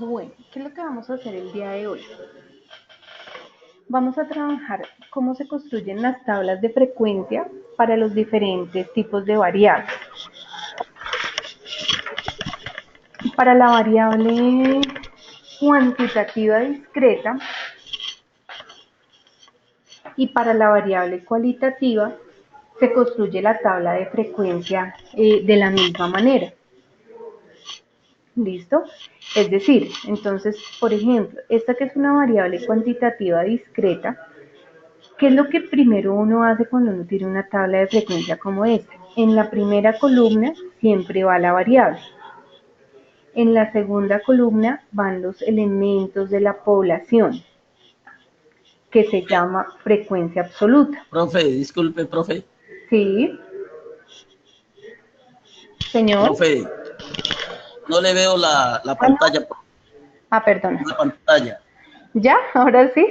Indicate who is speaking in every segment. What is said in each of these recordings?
Speaker 1: Bueno, ¿qué es lo que vamos a hacer el día de hoy? Vamos a trabajar cómo se construyen las tablas de frecuencia para los diferentes tipos de variables. Para la variable cuantitativa discreta y para la variable cualitativa se construye la tabla de frecuencia de la misma manera. ¿Listo? Es decir, entonces, por ejemplo, esta que es una variable cuantitativa discreta, ¿qué es lo que primero uno hace cuando uno tiene una tabla de frecuencia como esta? En la primera columna siempre va la variable. En la segunda columna van los elementos de la población, que se llama frecuencia absoluta.
Speaker 2: Profe, disculpe, profe.
Speaker 1: ¿Sí? Señor.
Speaker 2: Profe, no le veo la
Speaker 1: Ah, no.
Speaker 2: pantalla.
Speaker 1: Perdona.
Speaker 2: La pantalla.
Speaker 1: ¿Ya? ¿Ahora sí?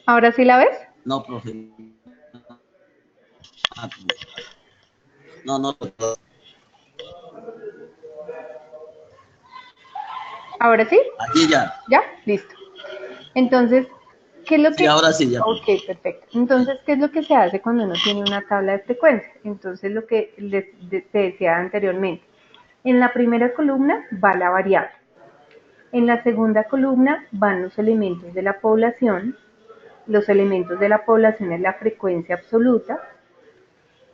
Speaker 1: ¿Ahora sí la ves?
Speaker 2: No, profe. No, no.
Speaker 1: ¿Ahora sí?
Speaker 2: Aquí ya.
Speaker 1: ¿Ya? Listo. Entonces, ¿qué es lo
Speaker 2: Sí,
Speaker 1: que...
Speaker 2: ahora sí, ya,
Speaker 1: Ok,
Speaker 2: profe.
Speaker 1: perfecto. Entonces, ¿qué es lo que se hace cuando uno tiene una tabla de frecuencia? Entonces, lo que te decía anteriormente. En la primera columna va la variable. En la segunda columna van los elementos de la población. Los elementos de la población es la frecuencia absoluta.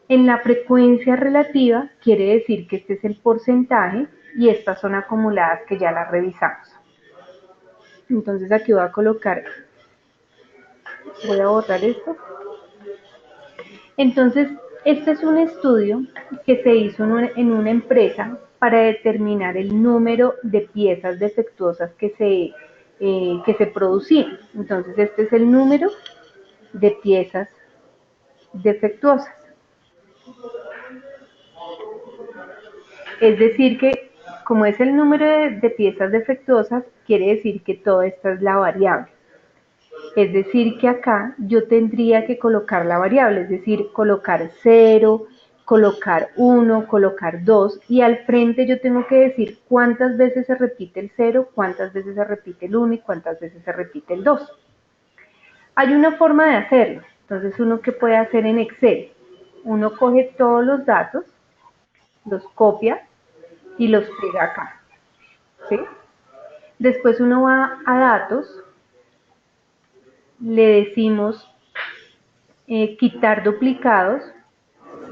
Speaker 1: En la frecuencia relativa quiere decir que este es el porcentaje y estas son acumuladas que ya las revisamos. Entonces aquí voy a colocar, voy a borrar esto. Entonces, este es un estudio que se hizo en una empresa para determinar el número de piezas defectuosas que se producían. Entonces, este es el número de piezas defectuosas. Es decir que, como es el número de piezas defectuosas, quiere decir que toda esta es la variable. Es decir que acá yo tendría que colocar la variable, es decir, colocar 0, colocar 1, colocar 2 y al frente yo tengo que decir cuántas veces se repite el 0, cuántas veces se repite el 1 y cuántas veces se repite el 2. Hay una forma de hacerlo, entonces uno que puede hacer en Excel, uno coge todos los datos, los copia y los pega acá, ¿sí? Después uno va a datos, le decimos quitar duplicados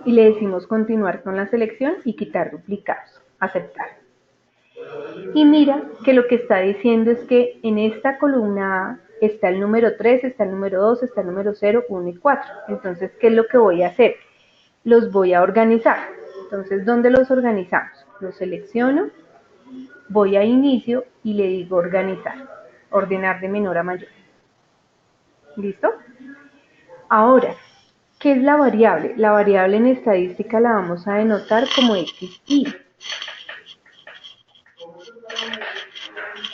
Speaker 1: y le decimos continuar con la selección y quitar duplicados, aceptar. Y mira que lo que está diciendo es que en esta columna A está el número 3, está el número 2, está el número 0, 1 y 4. Entonces, ¿qué es lo que voy a hacer? Los voy a organizar. Entonces, ¿dónde los organizamos? Los selecciono, voy a inicio y le digo organizar, ordenar de menor a mayor. ¿Listo? Ahora, ¿qué es la variable? La variable en estadística la vamos a denotar como XY.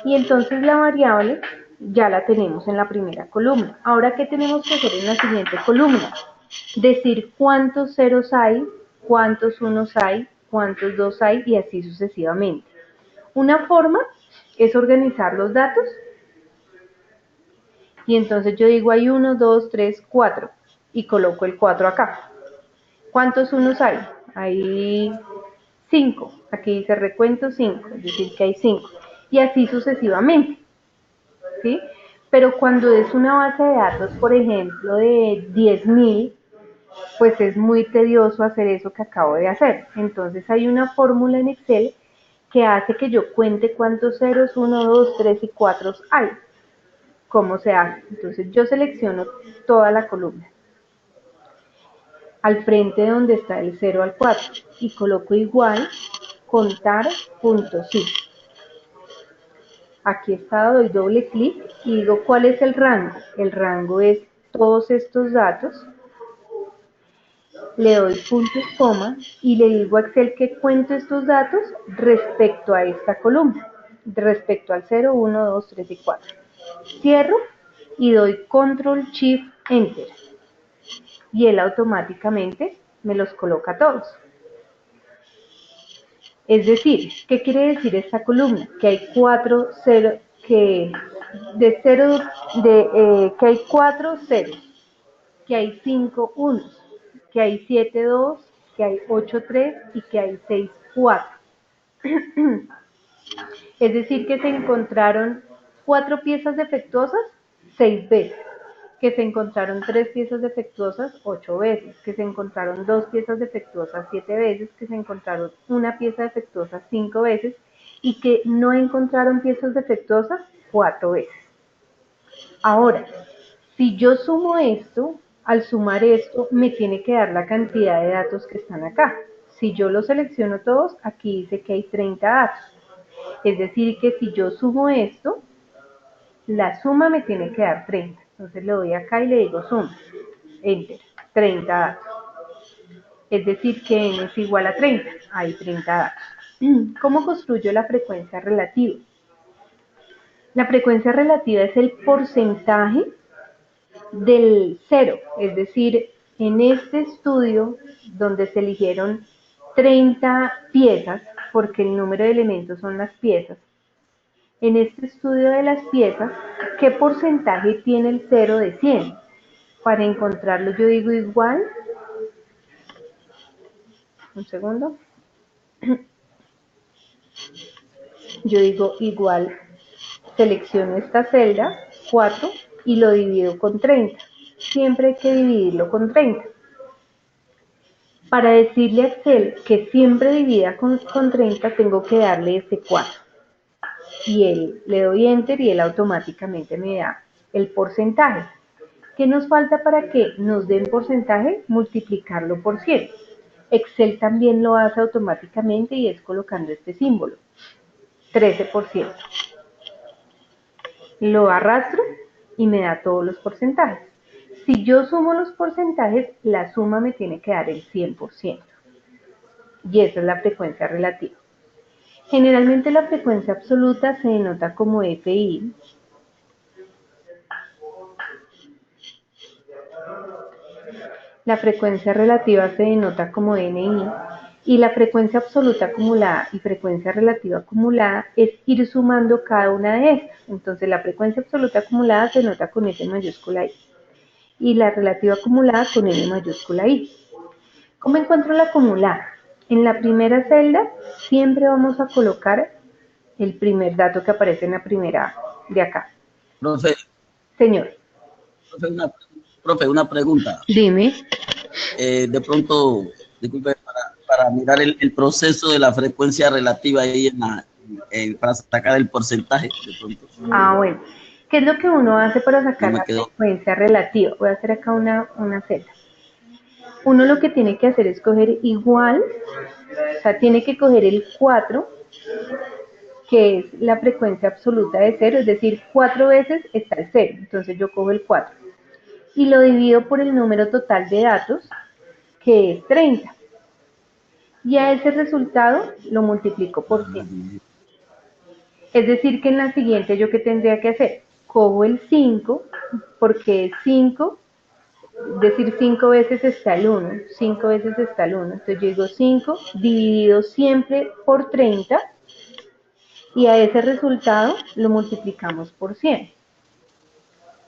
Speaker 1: Y entonces la variable ya la tenemos en la primera columna. Ahora, ¿qué tenemos que hacer en la siguiente columna? Decir cuántos ceros hay, cuántos unos hay, cuántos dos hay y así sucesivamente. Una forma es organizar los datos y entonces yo digo hay 1, 2, 3, 4 y coloco el 4 acá. ¿Cuántos unos hay? Hay 5. Aquí dice recuento 5, es decir que hay 5. Y así sucesivamente, ¿sí? Pero cuando es una base de datos, por ejemplo, de 10.000, pues es muy tedioso hacer eso que acabo de hacer. Entonces hay una fórmula en Excel que hace que yo cuente cuántos ceros, 1, 2, 3 y 4 hay. ¿Cómo se hace? Entonces yo selecciono toda la columna al frente de donde está el 0 al 4 y coloco igual contar.sí. Aquí está, doy doble clic y digo cuál es el rango. El rango es todos estos datos. Le doy punto y coma y le digo a Excel que cuente estos datos respecto a esta columna, respecto al 0, 1, 2, 3 y 4. Cierro y doy control shift enter y él automáticamente me los coloca todos. Es decir, ¿qué quiere decir esta columna? Que hay cuatro ceros, que de cero, que hay cuatro ceros, que hay 5 unos, que hay 7 2, que hay 8 3 y que hay 6 4. Es decir, que se encontraron 4 piezas defectuosas 6 veces, que se encontraron 3 piezas defectuosas 8 veces, que se encontraron 2 piezas defectuosas 7 veces, que se encontraron una pieza defectuosa 5 veces y que no encontraron piezas defectuosas 4 veces. Ahora, si yo sumo esto, al sumar esto me tiene que dar la cantidad de datos que están acá. Si yo los selecciono todos, aquí dice que hay 30 datos. Es decir, que si yo sumo esto, la suma me tiene que dar 30. Entonces le doy acá y le digo suma. Enter. 30 datos. Es decir, que n es igual a 30. Hay 30 datos. ¿Cómo construyo la frecuencia relativa? La frecuencia relativa es el porcentaje del cero. Es decir, en este estudio donde se eligieron 30 piezas, porque el número de elementos son las piezas, en este estudio de las piezas, ¿qué porcentaje tiene el 0 de 100? Para encontrarlo yo digo igual, un segundo, yo digo igual, selecciono esta celda, 4, y lo divido con 30. Siempre hay que dividirlo con 30. Para decirle a Excel que siempre divida con 30, tengo que darle ese 4. Y él, le doy Enter y él automáticamente me da el porcentaje. ¿Qué nos falta para que nos den porcentaje? Multiplicarlo por 100. Excel también lo hace automáticamente y es colocando este símbolo, 13%. Lo arrastro y me da todos los porcentajes. Si yo sumo los porcentajes, la suma me tiene que dar el 100%. Y esa es la frecuencia relativa. Generalmente la frecuencia absoluta se denota como FI. La frecuencia relativa se denota como NI y la frecuencia absoluta acumulada y frecuencia relativa acumulada es ir sumando cada una de estas. Entonces la frecuencia absoluta acumulada se denota con F mayúscula I y la relativa acumulada con N mayúscula I. ¿Cómo encuentro la acumulada? En la primera celda siempre vamos a colocar el primer dato que aparece en la primera de acá.
Speaker 2: Profe,
Speaker 1: Señor.
Speaker 2: profe, una pregunta.
Speaker 1: Dime.
Speaker 2: De pronto, disculpe, para mirar el proceso de la frecuencia relativa ahí para sacar el porcentaje, de pronto.
Speaker 1: Bueno. ¿Qué es lo que uno hace para sacar
Speaker 2: No me
Speaker 1: la
Speaker 2: quedó.
Speaker 1: frecuencia relativa? Voy a hacer acá una celda. Uno lo que tiene que hacer es coger igual, o sea, tiene que coger el 4, que es la frecuencia absoluta de 0, es decir, 4 veces está el 0. Entonces yo cojo el 4 y lo divido por el número total de datos, que es 30. Y a ese resultado lo multiplico por 100. Es decir, que en la siguiente, ¿yo qué tendría que hacer? Cojo el 5, porque es 5, es decir, 5 veces está el 1, 5 veces está el 1. Entonces yo digo 5 dividido siempre por 30 y a ese resultado lo multiplicamos por 100.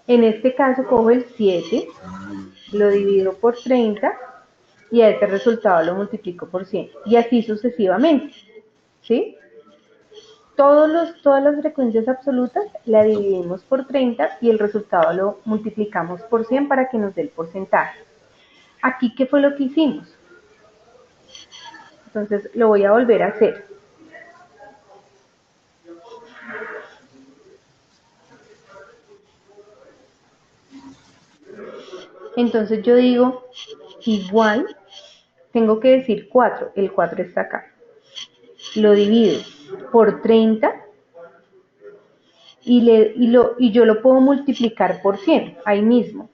Speaker 1: En este caso cojo el 7, lo divido por 30 y a ese resultado lo multiplico por 100. Y así sucesivamente, ¿sí? Todas las frecuencias absolutas la dividimos por 30 y el resultado lo multiplicamos por 100 para que nos dé el porcentaje. Aquí, ¿qué fue lo que hicimos? Entonces lo voy a volver a hacer. Entonces yo digo igual, tengo que decir 4, el 4 está acá. Lo divido por 30 y yo lo puedo multiplicar por 100, ahí mismo.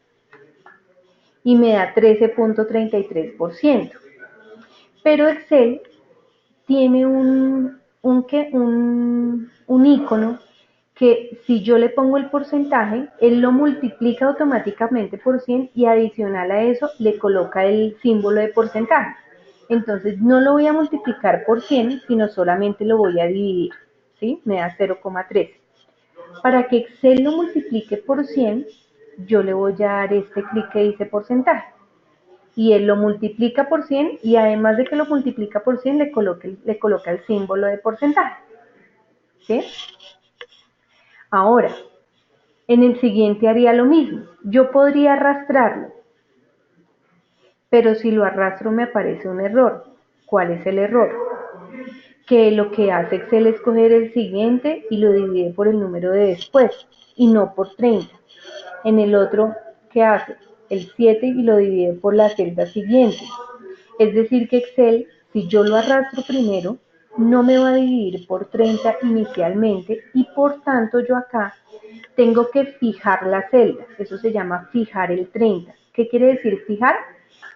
Speaker 1: Y me da 13.33%. Pero Excel tiene un icono que si yo le pongo el porcentaje, él lo multiplica automáticamente por 100 y adicional a eso le coloca el símbolo de porcentaje. Entonces no lo voy a multiplicar por 100, sino solamente lo voy a dividir, ¿sí? Me da 0,13. Para que Excel lo multiplique por 100, yo le voy a dar este clic que dice porcentaje. Y él lo multiplica por 100 y además de que lo multiplica por 100, le coloca el símbolo de porcentaje, ¿sí? Ahora, en el siguiente haría lo mismo. Yo podría arrastrarlo, pero si lo arrastro me aparece un error. ¿Cuál es el error? Que lo que hace Excel es coger el siguiente y lo divide por el número de después y no por 30. En el otro, ¿qué hace? El 7 y lo divide por la celda siguiente. Es decir que Excel, si yo lo arrastro primero, no me va a dividir por 30 inicialmente y por tanto yo acá tengo que fijar la celda. Eso se llama fijar el 30. ¿Qué quiere decir fijar?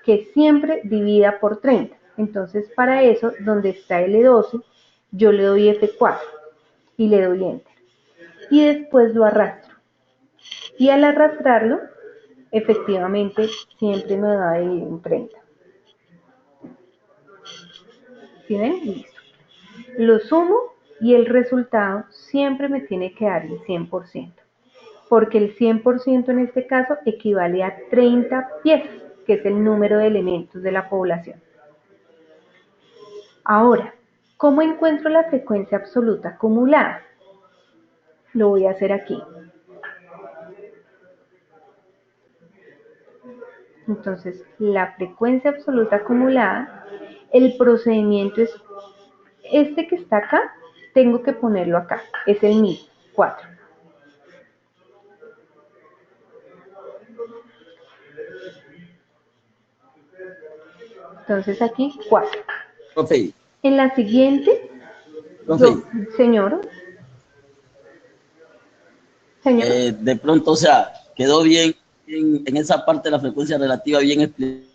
Speaker 1: Que siempre divida por 30. Entonces para eso, donde está L12, yo le doy F4 y le doy Enter. Y después lo arrastro. Y al arrastrarlo, efectivamente siempre me va a dividir en 30. ¿Sí ven? Listo. Lo sumo y el resultado siempre me tiene que dar el 100%, porque el 100% en este caso equivale a 30 piezas, que es el número de elementos de la población. Ahora, ¿cómo encuentro la frecuencia absoluta acumulada? Lo voy a hacer aquí. Entonces, la frecuencia absoluta acumulada, el procedimiento es este que está acá, tengo que ponerlo acá, es el mismo, 4. Entonces aquí 4.
Speaker 2: Profe,
Speaker 1: En la siguiente,
Speaker 2: profe,
Speaker 1: señor, señor,
Speaker 2: de pronto, o sea, quedó bien, en esa parte de la frecuencia relativa bien explicado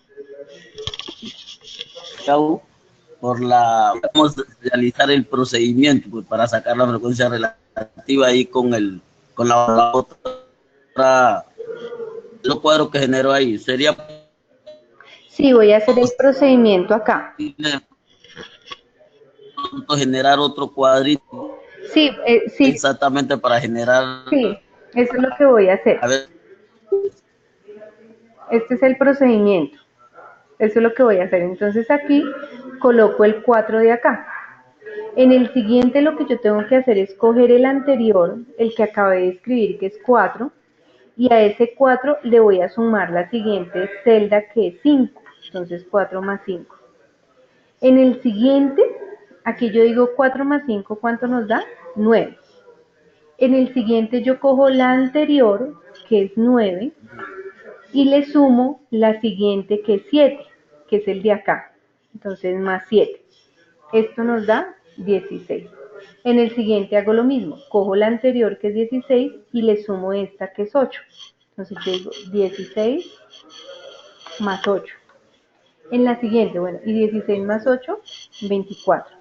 Speaker 2: por vamos a realizar el procedimiento pues, para sacar la frecuencia relativa ahí con la otra, los cuadros que generó ahí. Sería
Speaker 1: sí, voy a hacer el procedimiento acá.
Speaker 2: generar otro cuadrito
Speaker 1: Sí, sí,
Speaker 2: exactamente para generar,
Speaker 1: sí, eso es lo que voy a hacer.
Speaker 2: a ver,
Speaker 1: Este es el procedimiento. Eso es lo que voy a hacer. Entonces aquí coloco el 4 de acá. En el siguiente lo que yo tengo que hacer es coger el anterior, el que acabé de escribir, que es 4, y a ese 4 le voy a sumar la siguiente celda, que es 5. Entonces 4 más 5. En el siguiente, aquí yo digo 4 más 5, ¿cuánto nos da? 9. En el siguiente yo cojo la anterior, que es 9, y le sumo la siguiente, que es 7, que es el de acá. Entonces más 7. Esto nos da 16. En el siguiente hago lo mismo. Cojo la anterior, que es 16, y le sumo esta, que es 8. Entonces yo digo 16 más 8. En la siguiente, bueno, y 16 más 8, 24.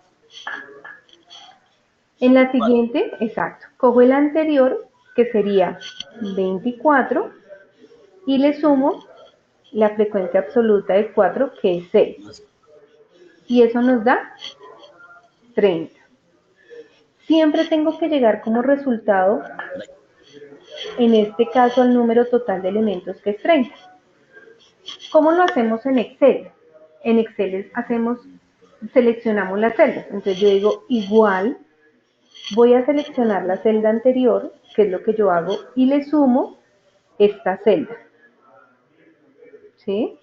Speaker 1: En la siguiente, exacto, cojo el anterior, que sería 24, y le sumo la frecuencia absoluta de 4, que es 6. Y eso nos da 30. Siempre tengo que llegar como resultado, en este caso, al número total de elementos, que es 30. ¿Cómo lo hacemos en Excel? En Excel seleccionamos las celdas. Entonces yo digo igual, voy a seleccionar la celda anterior, que es lo que yo hago, y le sumo esta celda, ¿sí?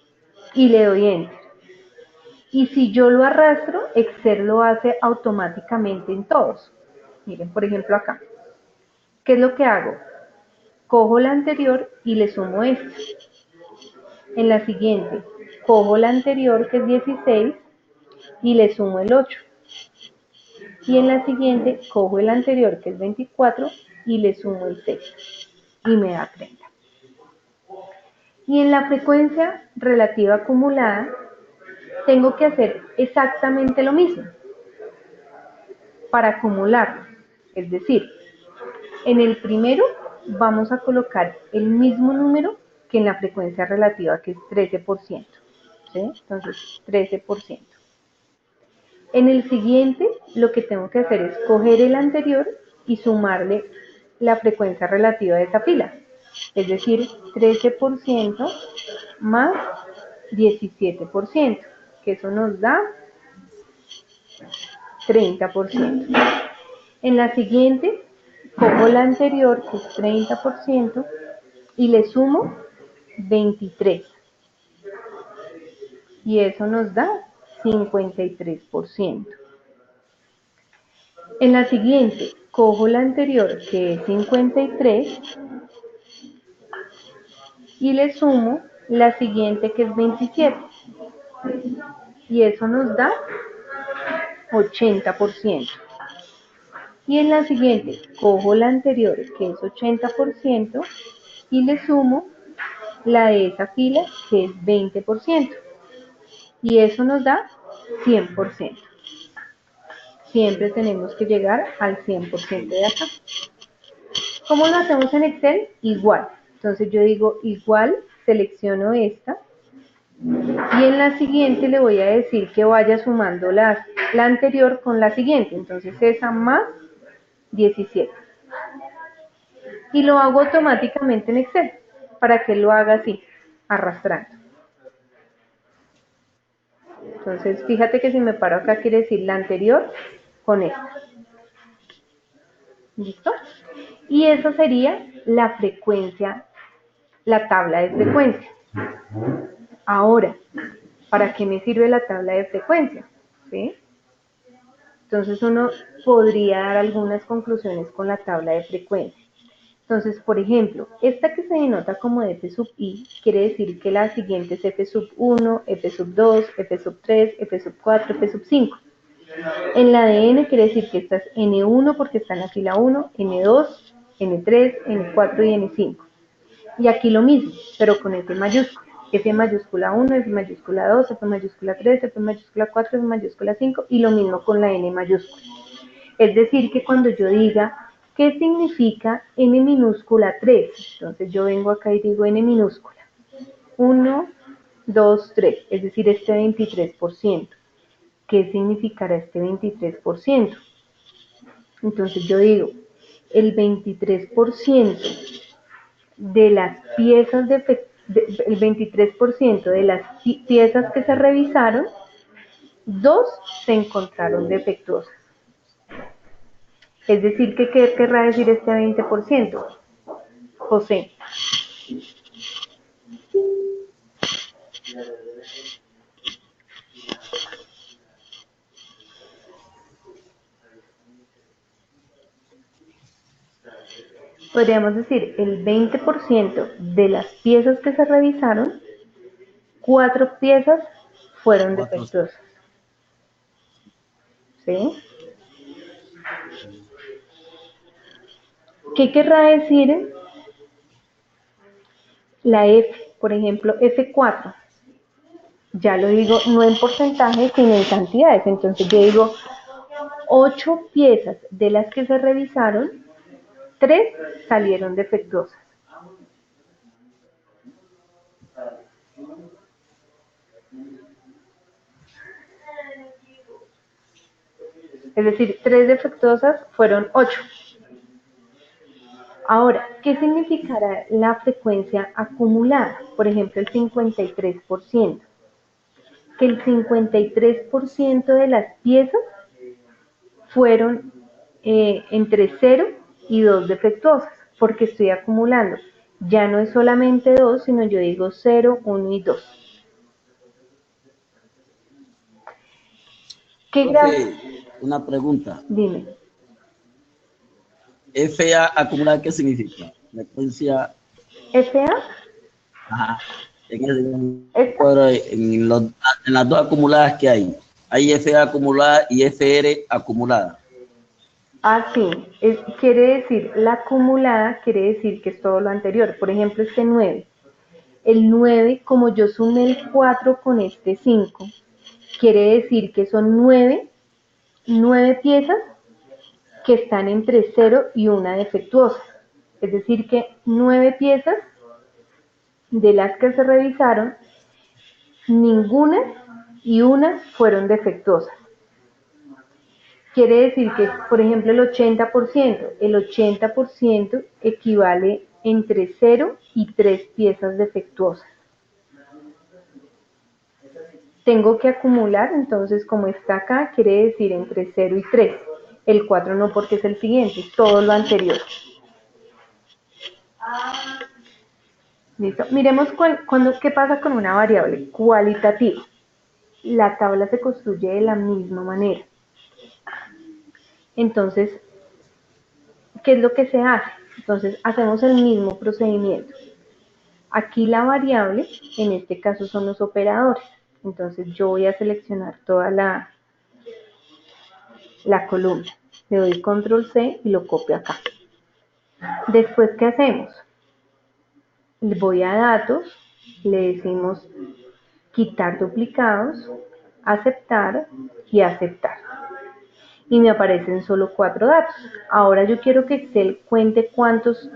Speaker 1: Y le doy Enter. Y si yo lo arrastro, Excel lo hace automáticamente en todos. Miren, por ejemplo acá. ¿Qué es lo que hago? Cojo la anterior y le sumo esta. En la siguiente, cojo la anterior, que es 16, y le sumo el 8. Y en la siguiente, cojo el anterior, que es 24, y le sumo el 6. Y me da 30. Y en la frecuencia relativa acumulada, tengo que hacer exactamente lo mismo para acumularlo. Es decir, en el primero vamos a colocar el mismo número que en la frecuencia relativa, que es 13%. ¿Sí? Entonces, 13%. En el siguiente, lo que tengo que hacer es coger el anterior y sumarle la frecuencia relativa de esa fila, es decir, 13% más 17%, que eso nos da 30%. En la siguiente, cojo la anterior, que es 30%, y le sumo 23. Y eso nos da 53%. En la siguiente, cojo la anterior, que es 53, y le sumo la siguiente, que es 27. Y eso nos da 80%. Y en la siguiente, cojo la anterior, que es 80%, y le sumo la de esa fila, que es 20%. Y eso nos da 100%. Siempre tenemos que llegar al 100% de acá. ¿Cómo lo hacemos en Excel? Igual. Entonces yo digo igual, selecciono esta, y en la siguiente le voy a decir que vaya sumando la anterior con la siguiente. Entonces esa más 17. Y lo hago automáticamente en Excel, para que lo haga así, arrastrando. Entonces fíjate que si me paro acá quiere decir la anterior con esta. ¿Listo? Y esa sería la frecuencia, la tabla de frecuencia. Ahora, ¿para qué me sirve la tabla de frecuencia? ¿Sí? Entonces uno podría dar algunas conclusiones con la tabla de frecuencia. Entonces, por ejemplo, esta que se denota como f sub i, quiere decir que la siguiente es f sub 1, f sub 2, f sub 3, f sub 4, f sub 5. En la de n quiere decir que esta es n1 porque está en la fila 1, n2, n3, n4 y n5. Y aquí lo mismo, pero con f mayúscula. F mayúscula 1, F mayúscula 2, F mayúscula 3, F mayúscula 4, F mayúscula 5 y lo mismo con la n mayúscula. Es decir, que cuando yo diga ¿qué significa n minúscula 3? Entonces yo vengo acá y digo n minúscula. 1, 2, 3, es decir, este 23%. ¿Qué significará este 23%? Entonces yo digo, el 23% de las piezas el 23% de las piezas que se revisaron, 2 se encontraron defectuosas. Es decir, ¿qué querrá decir este 20%? José. Podríamos decir, el 20% de las piezas que se revisaron, 4 piezas fueron defectuosas. ¿Sí? ¿Qué querrá decir la F? Por ejemplo, F4. Ya lo digo no en porcentaje, sino en cantidades. Entonces yo digo 8 piezas de las que se revisaron, 3 salieron defectuosas. Es decir, 3 defectuosas fueron 8. Ahora, ¿qué significará la frecuencia acumulada? Por ejemplo, el 53%. Que el 53% de las piezas fueron entre 0 y 2 defectuosas, porque estoy acumulando. Ya no es solamente 2, sino yo digo 0, 1 y 2.
Speaker 2: Una pregunta.
Speaker 1: Dime.
Speaker 2: FA acumulada, ¿qué significa? Frecuencia.
Speaker 1: FA.
Speaker 2: Ajá. En las dos acumuladas que hay FA acumulada y FR acumulada.
Speaker 1: Sí, quiere decir, la acumulada quiere decir que es todo lo anterior. Por ejemplo, este 9. El 9, como yo sumé el 4 con este 5, quiere decir que son 9 piezas que están entre 0 y 1 defectuosa. Es decir, que 9 piezas de las que se revisaron, ninguna y una fueron defectuosas. quiere decir que, por ejemplo, el 80% equivale entre 0 y 3 piezas defectuosas. Tengo que acumular, entonces como está acá, quiere decir entre 0 y 3. El 4 no, porque es el siguiente, todo lo anterior. ¿Listo? Miremos qué pasa con una variable cualitativa. La tabla se construye de la misma manera. Entonces, ¿qué es lo que se hace? Entonces, hacemos el mismo procedimiento. Aquí la variable, en este caso son los operadores. Entonces, yo voy a seleccionar toda la columna. Le doy control C y lo copio acá. Después, ¿qué hacemos? Voy a datos, le decimos quitar duplicados, aceptar y aceptar. Y me aparecen solo 4 datos. Ahora yo quiero que Excel cuente cuántos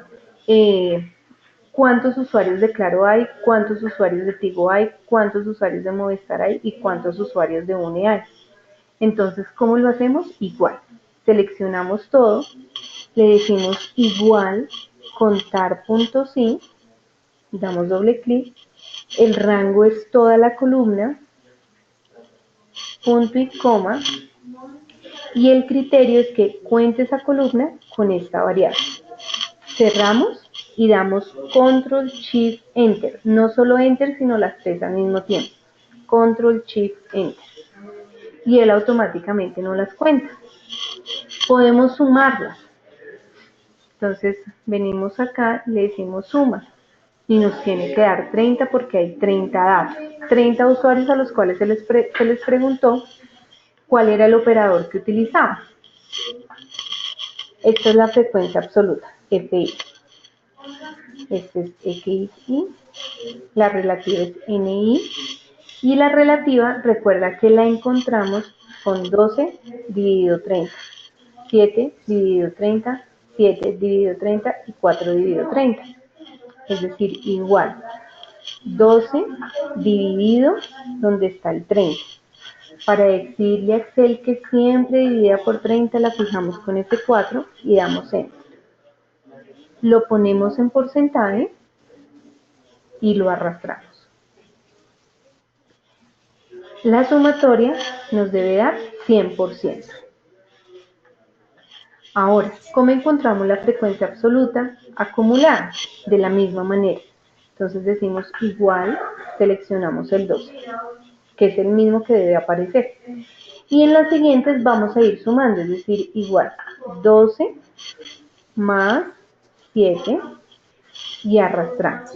Speaker 1: usuarios de Claro hay, cuántos usuarios de Tigo hay, cuántos usuarios de Movistar hay y cuántos usuarios de UNE hay. Entonces, ¿cómo lo hacemos? Igual. Seleccionamos todo, le decimos igual, contar.sí, damos doble clic, el rango es toda la columna, punto y coma, y el criterio es que cuente esa columna con esta variable. Cerramos y damos Control Shift Enter, no solo Enter sino las 3 al mismo tiempo, Control Shift Enter, y él automáticamente no las cuenta. Podemos sumarlas, entonces venimos acá, le decimos suma y nos tiene que dar 30 porque hay 30 datos, 30 usuarios a los cuales se les preguntó cuál era el operador que utilizaba. Esta es la frecuencia absoluta, FI. Este es XI, la relativa es NI, y la relativa, recuerda que la encontramos con 12 dividido 30, 7 dividido 30, 7 dividido 30 y 4 dividido 30. Es decir, igual, 12 dividido donde está el 30. Para decirle a Excel que siempre dividida por 30 la fijamos con F4 y damos Enter. Lo ponemos en porcentaje y lo arrastramos. La sumatoria nos debe dar 100%. Ahora, ¿cómo encontramos la frecuencia absoluta acumulada? De la misma manera. Entonces decimos igual, seleccionamos el 12, que es el mismo que debe aparecer. Y en las siguientes vamos a ir sumando, es decir, igual 12 más 7 y arrastramos.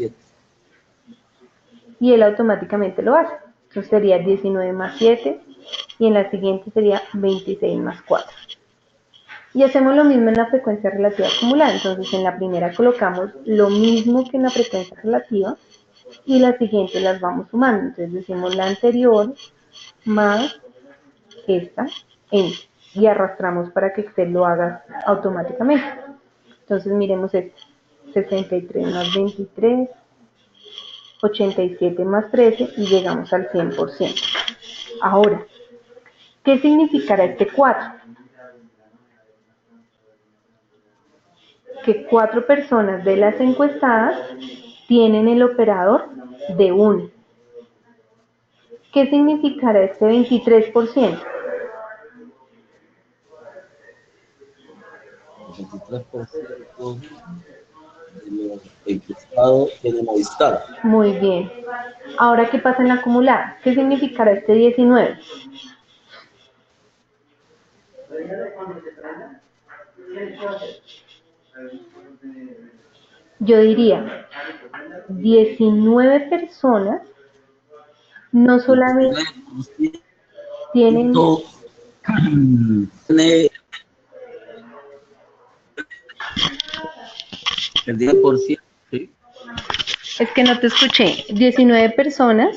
Speaker 1: Y él automáticamente lo hace. Entonces sería 19 más 7 y en la siguiente sería 26 más 4. Y hacemos lo mismo en la frecuencia relativa acumulada. Entonces en la primera colocamos lo mismo que en la frecuencia relativa y las siguientes las vamos sumando. Entonces decimos la anterior más esta y arrastramos para que Excel lo haga automáticamente. Entonces miremos esto. 63 más 23, 87 más 13 y llegamos al 100%. Ahora, ¿qué significará este 4? Que 4 personas de las encuestadas tienen el operador de 1. ¿Qué significará este 23%?
Speaker 2: 23% de los encuestados tienen Movistar.
Speaker 1: Muy bien. Ahora, ¿qué pasa en la acumulada? ¿Qué significará este 19? Yo diría 19 personas no solamente tienen...
Speaker 2: Tiene el 10%, ¿sí?
Speaker 1: Es que no te escuché. 19 personas.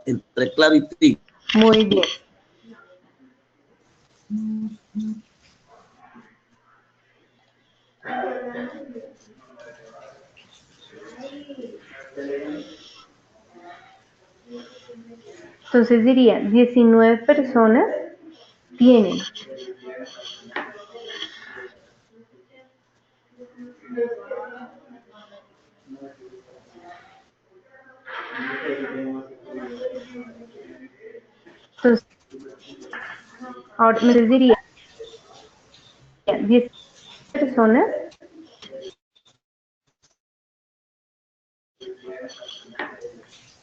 Speaker 2: Entre Claro y Tigo.
Speaker 1: Muy bien. Entonces diría, 19 personas tienen entonces, ahora me diría 10 personas,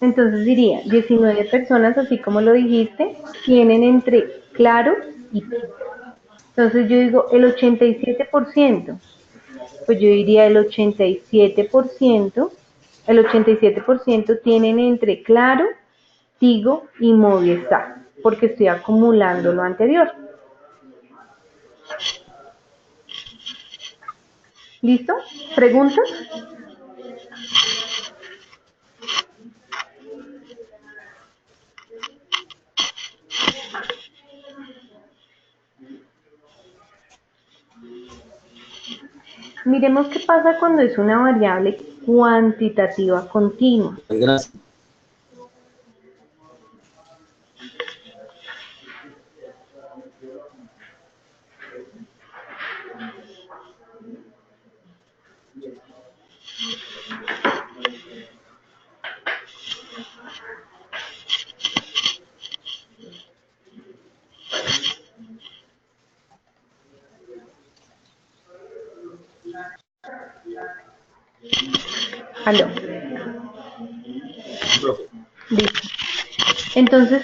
Speaker 1: entonces diría 19 personas, así como lo dijiste, tienen entre claro y pico. Entonces yo digo el 87%, pues yo diría el 87%, el 87% tienen entre claro, Tigo y Movistar, porque estoy acumulando lo anterior. ¿Listo? ¿Preguntas? Miremos qué pasa cuando es una variable cuantitativa continua.
Speaker 2: Gracias.
Speaker 1: ¿Aló? Listo. Entonces,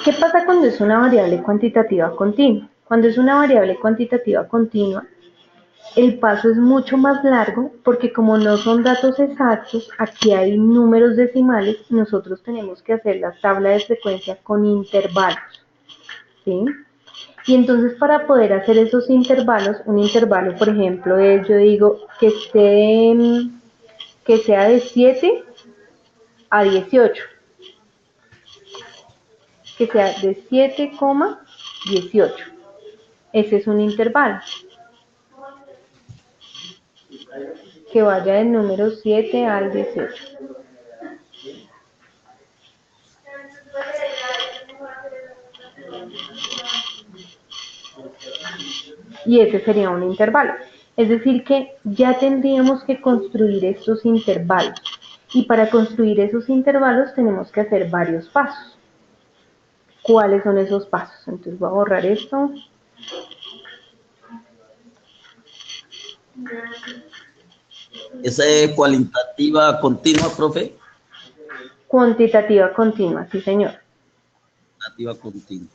Speaker 1: ¿qué pasa cuando es una variable cuantitativa continua? Cuando es una variable cuantitativa continua, el paso es mucho más largo porque como no son datos exactos, aquí hay números decimales, nosotros tenemos que hacer la tabla de frecuencia con intervalos, ¿sí? Y entonces para poder hacer esos intervalos, un intervalo por ejemplo es, yo digo, que sea de 7 a 18, que sea de 7,18. Ese es un intervalo. Que vaya del número 7 al 18. Y ese sería un intervalo. Es decir que ya tendríamos que construir estos intervalos. Y para construir esos intervalos tenemos que hacer varios pasos. ¿Cuáles son esos pasos? Entonces voy a borrar esto.
Speaker 2: ¿Esa es cualitativa continua, profe?
Speaker 1: Cuantitativa continua, sí señor.
Speaker 2: Cualitativa continua.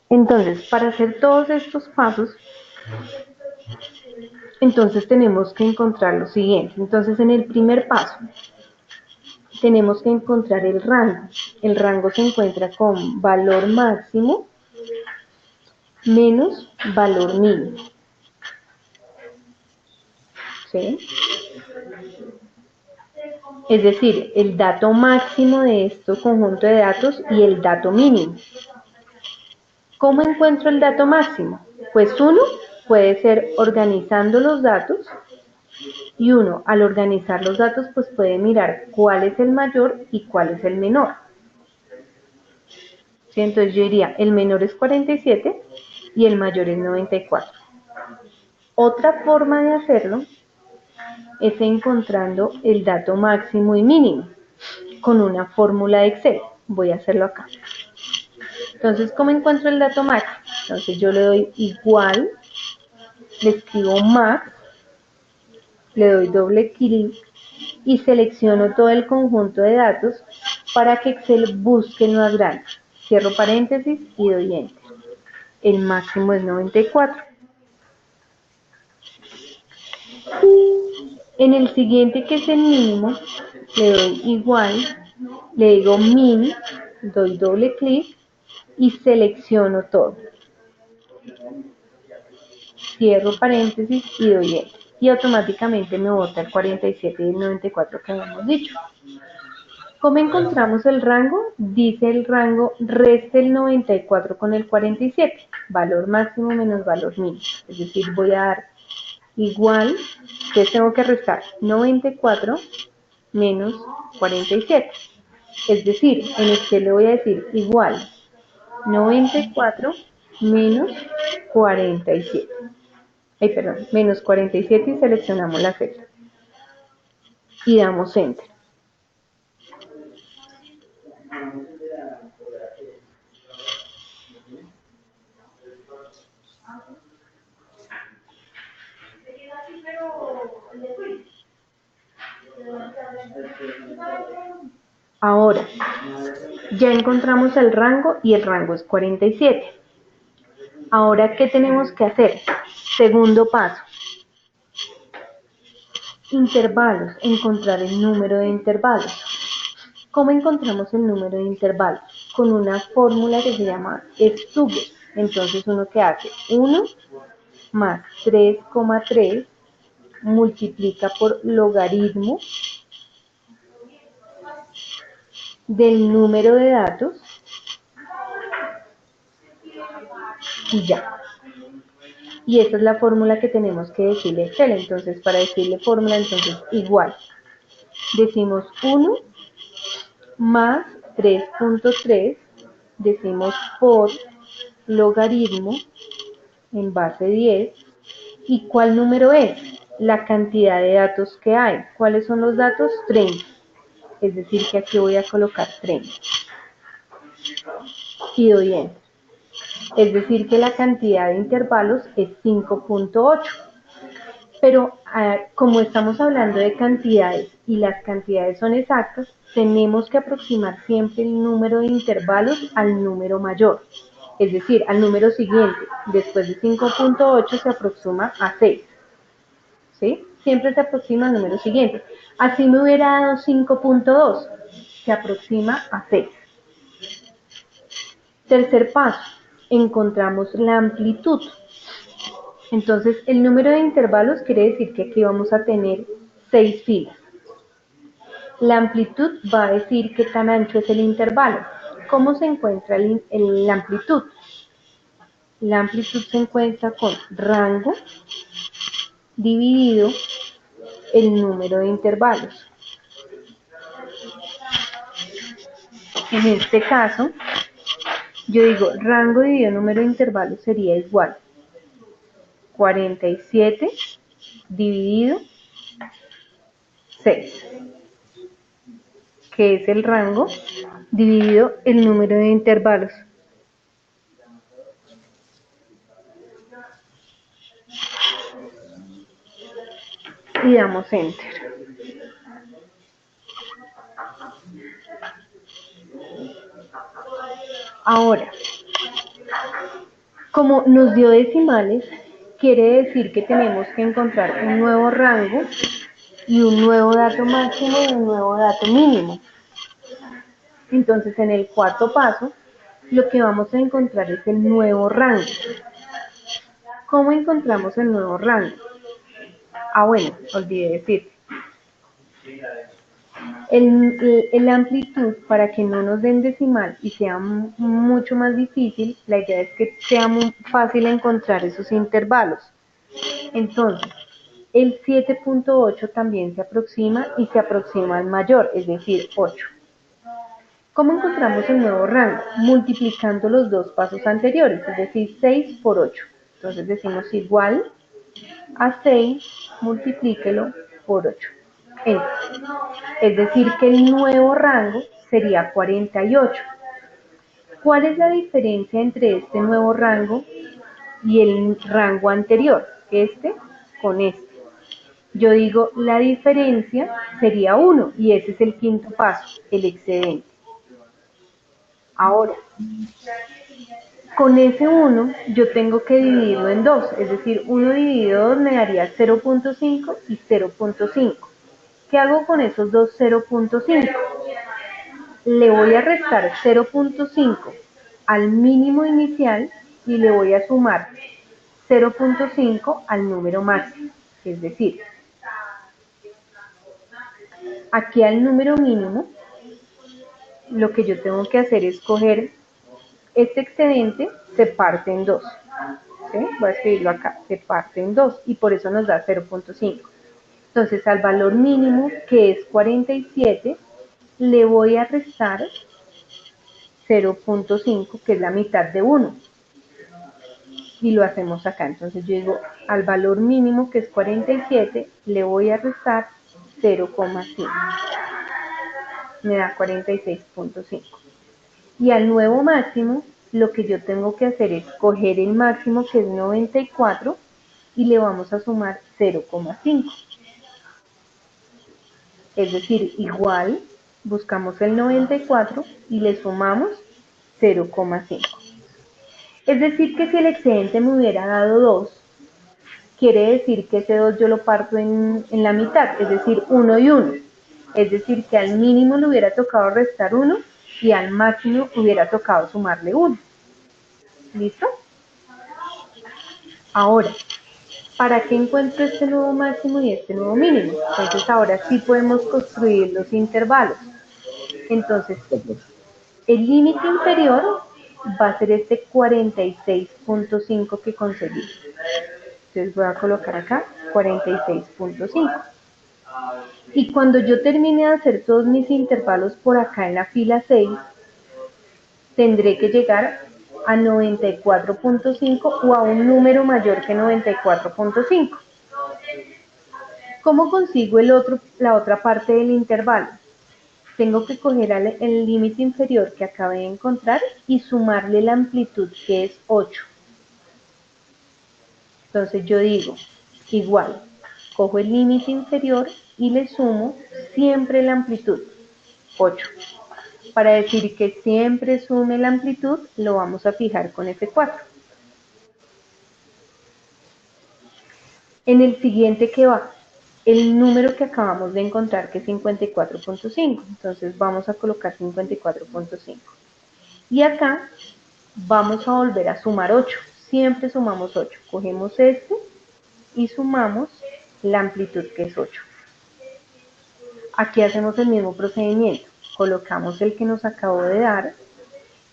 Speaker 1: Entonces, para hacer todos estos pasos, entonces tenemos que encontrar lo siguiente. Entonces, en el primer paso, tenemos que encontrar el rango. El rango se encuentra con valor máximo menos valor mínimo. ¿Sí? Es decir, el dato máximo de este conjunto de datos y el dato mínimo. ¿Cómo encuentro el dato máximo? Pues uno puede ser organizando los datos y uno al organizar los datos pues puede mirar cuál es el mayor y cuál es el menor. ¿Sí? Entonces yo diría el menor es 47 y el mayor es 94. Otra forma de hacerlo es encontrando el dato máximo y mínimo con una fórmula de Excel. Voy a hacerlo acá. Entonces, ¿cómo encuentro el dato máximo? Entonces yo le doy igual, le escribo max, le doy doble clic y selecciono todo el conjunto de datos para que Excel busque el más grande. Cierro paréntesis y doy enter. El máximo es 94. En el siguiente, que es el mínimo, le doy igual, le digo min, doy doble clic y selecciono todo. Cierro paréntesis y doy enter. Y automáticamente me bota el 47 y el 94 que habíamos dicho. ¿Cómo encontramos el rango? Dice el rango reste el 94 con el 47, valor máximo menos valor mínimo. Es decir, voy a dar igual, entonces tengo que restar 94 menos 47. Es decir, en este le voy a decir igual 94 menos 47. Ay, perdón, menos 47 y seleccionamos la celda. Y damos Enter. Ahora, ya encontramos el rango y el rango es 47. Ahora, ¿qué tenemos que hacer? Segundo paso. Intervalos, encontrar el número de intervalos. ¿Cómo encontramos el número de intervalos? Con una fórmula que se llama Stugger. Entonces, uno que hace 1 más 3,3 multiplica por logaritmo del número de datos y ya. Y esa es la fórmula que tenemos que decirle a Excel. Entonces, para decirle fórmula, entonces igual. Decimos 1 más 3.3, decimos por logaritmo en base 10. ¿Y cuál número es? La cantidad de datos que hay. ¿Cuáles son los datos? 30. Es decir, que aquí voy a colocar 30. Y doy Enter. Es decir, que la cantidad de intervalos es 5.8. Pero como estamos hablando de cantidades y las cantidades son exactas, tenemos que aproximar siempre el número de intervalos al número mayor. Es decir, al número siguiente. Después de 5.8 se aproxima a 6. ¿Sí? Siempre se aproxima al número siguiente. Así me hubiera dado 5.2, se aproxima a 6. Tercer paso, encontramos la amplitud. Entonces, el número de intervalos quiere decir que aquí vamos a tener 6 filas. La amplitud va a decir qué tan ancho es el intervalo. ¿Cómo se encuentra la amplitud? La amplitud se encuentra con rango dividido el número de intervalos. En este caso, yo digo rango dividido número de intervalos sería igual 47 dividido 6, que es el rango dividido el número de intervalos. Y damos Enter. Ahora, como nos dio decimales, quiere decir que tenemos que encontrar un nuevo rango y un nuevo dato máximo y un nuevo dato mínimo. Entonces, en el cuarto paso, lo que vamos a encontrar es el nuevo rango. ¿Cómo encontramos el nuevo rango? Bueno, olvidé decir. La amplitud, para que no nos den decimal y sea mucho más difícil, la idea es que sea muy fácil encontrar esos intervalos. Entonces, el 7.8 también se aproxima y se aproxima al mayor, es decir, 8. ¿Cómo encontramos el nuevo rango? Multiplicando los dos pasos anteriores, es decir, 6 por 8. Entonces decimos igual a 6, multiplíquelo por 8. Es decir, que el nuevo rango sería 48. ¿Cuál es la diferencia entre este nuevo rango y el rango anterior? Este con este. Yo digo, la diferencia sería 1 y ese es el quinto paso, el excedente. Ahora, con ese 1 yo tengo que dividirlo en 2, es decir, 1 dividido 2 me daría 0.5 y 0.5. ¿Qué hago con esos dos 0.5? Le voy a restar 0.5 al mínimo inicial y le voy a sumar 0.5 al número máximo. Es decir, aquí al número mínimo, lo que yo tengo que hacer es coger este excedente, se parte en 2. ¿sí? Voy a escribirlo acá, se parte en 2 y por eso nos da 0.5. Entonces al valor mínimo, que es 47, le voy a restar 0.5, que es la mitad de 1. Y lo hacemos acá. Entonces yo digo, al valor mínimo, que es 47, le voy a restar 0,5. Me da 46.5. Y al nuevo máximo, lo que yo tengo que hacer es coger el máximo, que es 94, y le vamos a sumar 0,5. Es decir, igual, buscamos el 94 y le sumamos 0,5. Es decir, que si el excedente me hubiera dado 2, quiere decir que ese 2 yo lo parto en la mitad, es decir, 1 y 1. Es decir, que al mínimo le hubiera tocado restar 1 y al máximo hubiera tocado sumarle 1. ¿Listo? Ahora, ¿para qué encuentro este nuevo máximo y este nuevo mínimo? Entonces ahora sí podemos construir los intervalos. Entonces, el límite inferior va a ser este 46.5 que conseguí. Entonces voy a colocar acá 46.5. Y cuando yo termine de hacer todos mis intervalos por acá en la fila 6, tendré que llegar a 94.5 o a un número mayor que 94.5. ¿Cómo consigo la otra parte del intervalo? Tengo que coger el límite inferior que acabé de encontrar y sumarle la amplitud, que es 8. Entonces yo digo, igual, cojo el límite inferior y le sumo siempre la amplitud, 8. Para decir que siempre sume la amplitud, lo vamos a fijar con F4. En el siguiente que va, el número que acabamos de encontrar, que es 54.5. Entonces vamos a colocar 54.5. Y acá vamos a volver a sumar 8. Siempre sumamos 8. Cogemos este y sumamos la amplitud, que es 8. Aquí hacemos el mismo procedimiento. Colocamos el que nos acabó de dar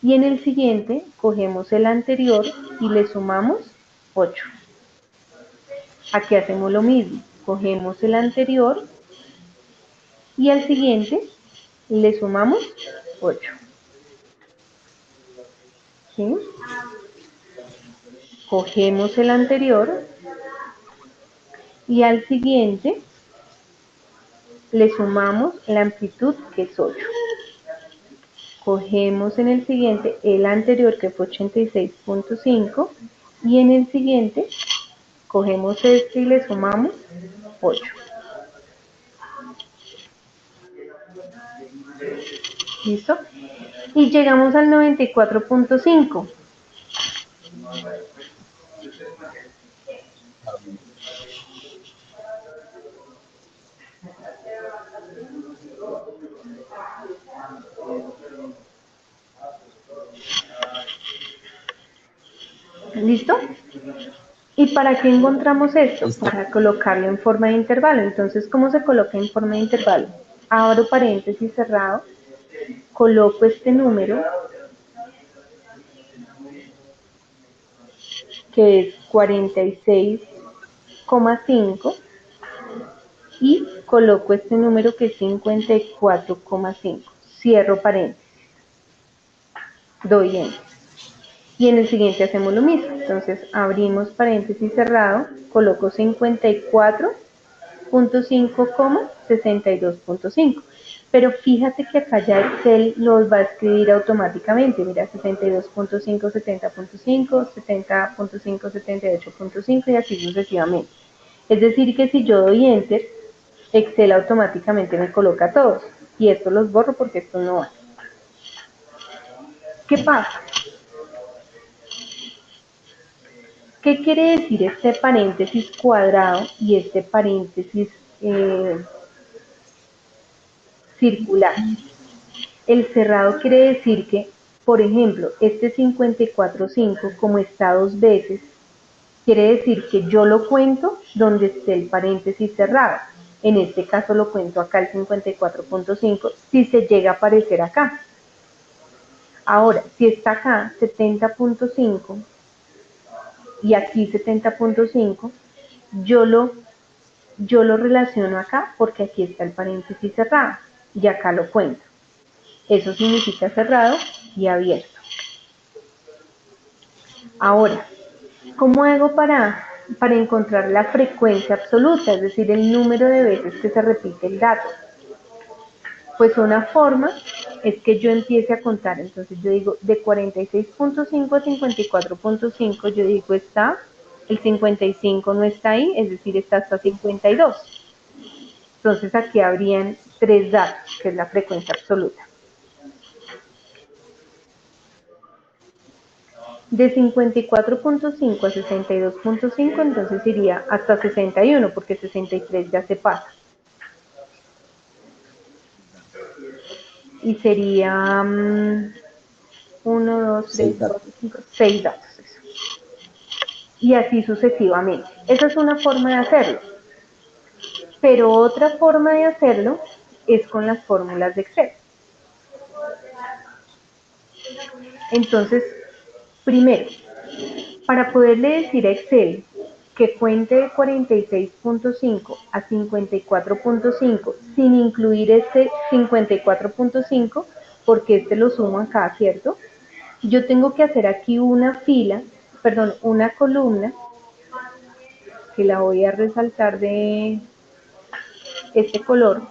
Speaker 1: y en el siguiente cogemos el anterior y le sumamos 8. Aquí hacemos lo mismo. Cogemos el anterior y al siguiente le sumamos 8. ¿Sí? Cogemos el anterior y al siguiente le sumamos la amplitud, que es 8. Cogemos en el siguiente el anterior, que fue 86.5, y en el siguiente cogemos este y le sumamos 8. ¿Listo? Y llegamos al 94.5. ¿Listo? ¿Y para qué encontramos esto?
Speaker 2: ¿Listo?
Speaker 1: Para colocarlo en forma de intervalo. Entonces, ¿cómo se coloca en forma de intervalo? Abro paréntesis cerrado, coloco este número, que es 46,5, y coloco este número, que es 54,5. Cierro paréntesis, doy enter. Y en el siguiente hacemos lo mismo. Entonces abrimos paréntesis cerrado, coloco 54.5, 62.5. Pero fíjate que acá ya Excel los va a escribir automáticamente. Mira, 62.5, 70.5, 70.5, 78.5 y así sucesivamente. Es decir, que si yo doy enter, Excel automáticamente me coloca todos. Y estos los borro porque estos no van. ¿Qué pasa? ¿Qué quiere decir este paréntesis cuadrado y este paréntesis circular? El cerrado quiere decir que, por ejemplo, este 54.5, como está dos veces, quiere decir que yo lo cuento donde esté el paréntesis cerrado. En este caso lo cuento acá, el 54.5, si se llega a aparecer acá. Ahora, si está acá, 70.5, y aquí 70.5, yo lo relaciono acá porque aquí está el paréntesis cerrado y acá lo cuento. Eso significa cerrado y abierto. Ahora, ¿cómo hago para encontrar la frecuencia absoluta, es decir, el número de veces que se repite el dato? Pues una forma es que yo empiece a contar, entonces yo digo de 46.5 a 54.5, yo digo está, el 55 no está ahí, es decir, está hasta 52. Entonces aquí habrían 3 datos, que es la frecuencia absoluta. De 54.5 a 62.5, entonces iría hasta 61, porque 63 ya se pasa. Y sería 1, 2, 3, 4, 5, 6 datos. Eso. Y así sucesivamente. Esa es una forma de hacerlo. Pero otra forma de hacerlo es con las fórmulas de Excel. Entonces, primero, para poderle decir a Excel que cuente de 46.5 a 54.5 sin incluir este 54.5, porque este lo sumo acá, ¿cierto? Yo tengo que hacer aquí una columna, que la voy a resaltar de este color,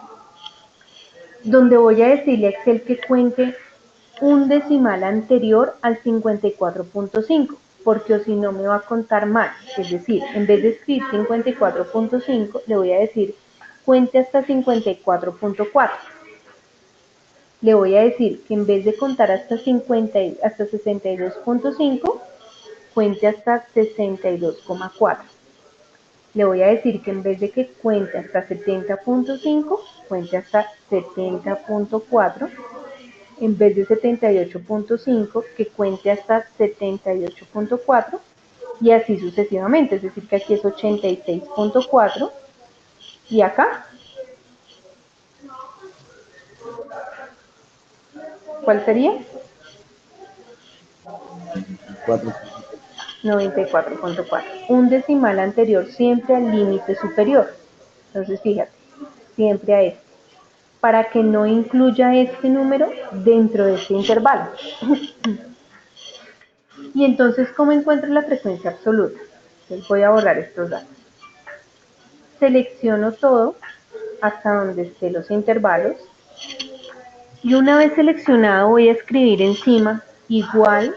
Speaker 1: donde voy a decirle a Excel que cuente un decimal anterior al 54.5, porque o si no me va a contar mal. Es decir, en vez de escribir 54.5, le voy a decir cuente hasta 54.4. Le voy a decir que en vez de contar hasta 62.5, cuente hasta 62,4. Le voy a decir que en vez de que cuente hasta 70.5, cuente hasta 70.4. En vez de 78.5, que cuente hasta 78.4 y así sucesivamente, es decir, que aquí es 86.4 y acá, ¿cuál sería? 94.4. Un decimal anterior siempre al límite superior. Entonces, fíjate, siempre a este, para que no incluya este número dentro de este intervalo. Y entonces, ¿cómo encuentro la frecuencia absoluta? Entonces voy a borrar estos datos. Selecciono todo hasta donde estén los intervalos y una vez seleccionado voy a escribir encima igual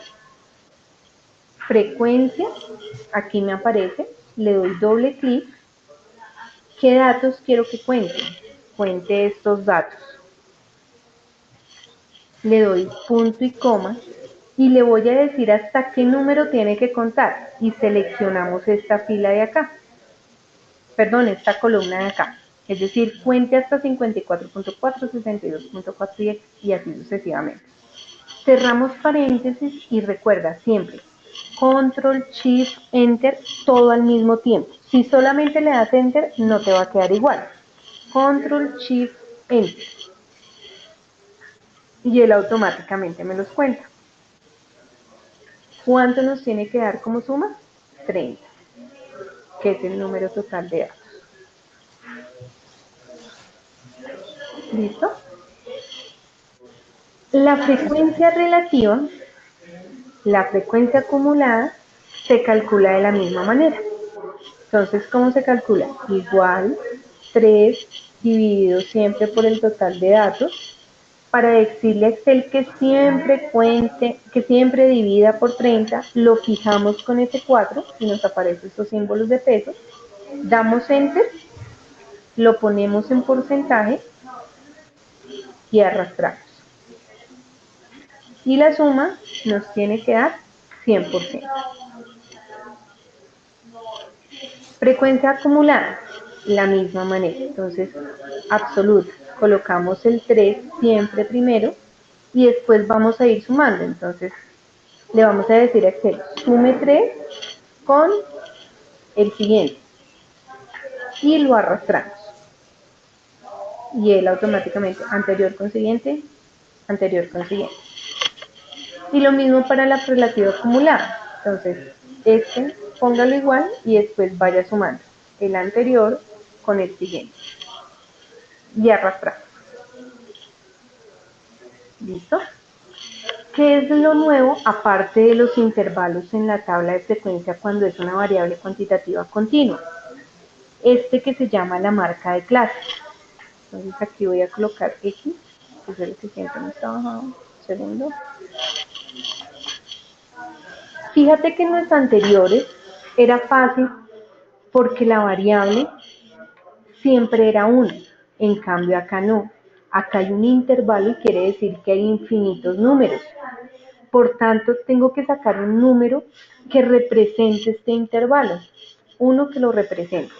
Speaker 1: frecuencia, aquí me aparece, le doy doble clic. ¿Qué datos quiero que cuente? Cuente estos datos. Le doy punto y coma y le voy a decir hasta qué número tiene que contar y seleccionamos esta fila de acá, perdón, esta columna de acá, es decir, cuente hasta 54.4, 62.4 y así sucesivamente. Cerramos paréntesis y recuerda siempre, Control, Shift, Enter, todo al mismo tiempo. Si solamente le das Enter, no te va a quedar igual. Control, Shift, Enter. Y él automáticamente me los cuenta. ¿Cuánto nos tiene que dar como suma? 30, que es el número total de datos. ¿Listo? La frecuencia relativa, la frecuencia acumulada, se calcula de la misma manera. Entonces, ¿cómo se calcula? Igual 3 dividido siempre por el total de datos, para decirle a Excel que siempre cuente, que siempre divida por 30, lo fijamos con ese 4 y nos aparecen estos símbolos de peso, damos Enter, lo ponemos en porcentaje y arrastramos. Y la suma nos tiene que dar 100%. Frecuencia acumulada, la misma manera, entonces absoluta, colocamos el 3 siempre primero y después vamos a ir sumando, entonces le vamos a decir a Excel, sume 3 con el siguiente y lo arrastramos y él automáticamente anterior con siguiente, anterior con siguiente. Y lo mismo para la relativa acumulada, entonces este póngalo igual y después vaya sumando el anterior con el siguiente y arrastrar. ¿Listo? ¿Qué es lo nuevo aparte de los intervalos en la tabla de frecuencia cuando es una variable cuantitativa continua? Este que se llama la marca de clase. Entonces aquí voy a colocar X, que es el que siempre hemos trabajado. Segundo. Fíjate que en los anteriores era fácil porque la variable siempre era 1. En cambio acá no. Acá hay un intervalo y quiere decir que hay infinitos números. Por tanto, tengo que sacar un número que represente este intervalo. Uno que lo represente.